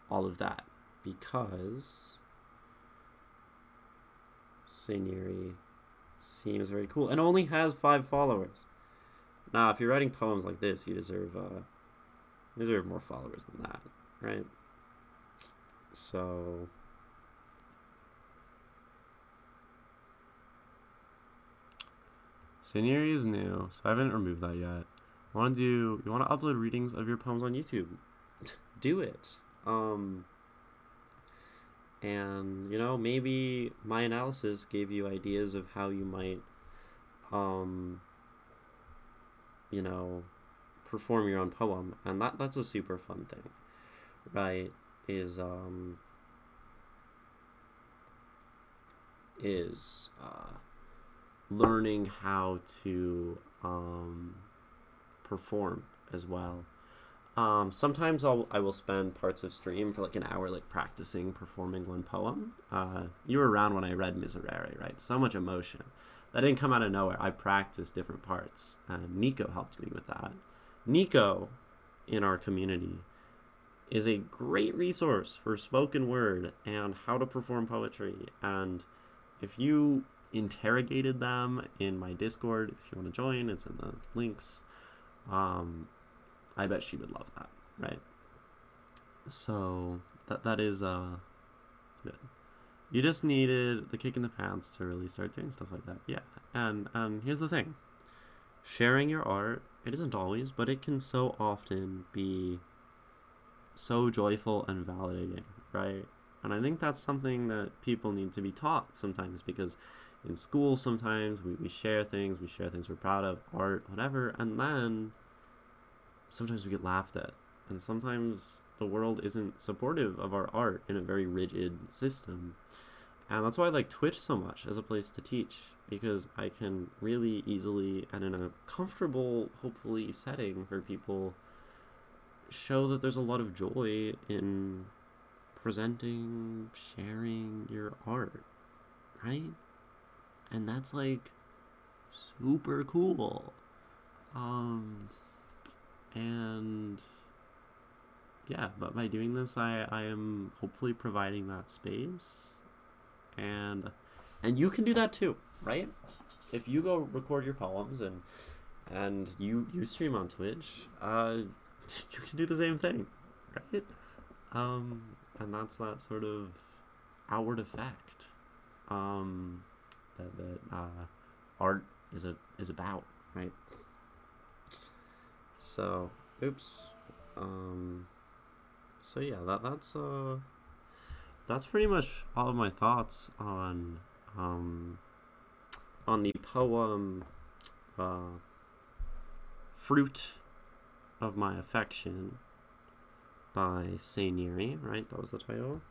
all of that, because Saeniri seems very cool and only has 5 followers. Now, if you're writing poems like this, you deserve more followers than that, right? So Saeniri is new, so I haven't removed that yet. You want to upload readings of your poems on YouTube? Do it. And, maybe my analysis gave you ideas of how you might, um, you know, perform your own poem. And that's a super fun thing, right? Is learning how to perform as well. Sometimes I will spend parts of stream for like an hour, like practicing performing one poem. You were around when I read Miserere, right? So much emotion. That didn't come out of nowhere. I practiced different parts, and Nico helped me with that. Nico, in our community, is a great resource for spoken word and how to perform poetry. And if you interrogated them in my Discord, if you want to join, it's in the links. I bet she would love that, right? So that is good. You just needed the kick in the pants to really start doing stuff like that. Yeah. And here's the thing. Sharing your art, it isn't always, but it can so often be so joyful and validating, right? And I think that's something that people need to be taught sometimes, because in school sometimes we share things we're proud of, art, whatever, and then sometimes we get laughed at. And sometimes the world isn't supportive of our art in a very rigid system. And that's why I like Twitch so much as a place to teach, because I can really easily and in a comfortable, hopefully, setting for people show that there's a lot of joy in presenting, sharing your art, right? And that's like super cool. And yeah, but by doing this, I am hopefully providing that space, and you can do that too, right? If you go record your poems and you stream on Twitch, you can do the same thing, right? And that's that sort of outward effect that art is about, right? So, oops. So yeah, that's pretty much all of my thoughts on the poem "Fruit of My Affection" by Saeniri, right? That was the title.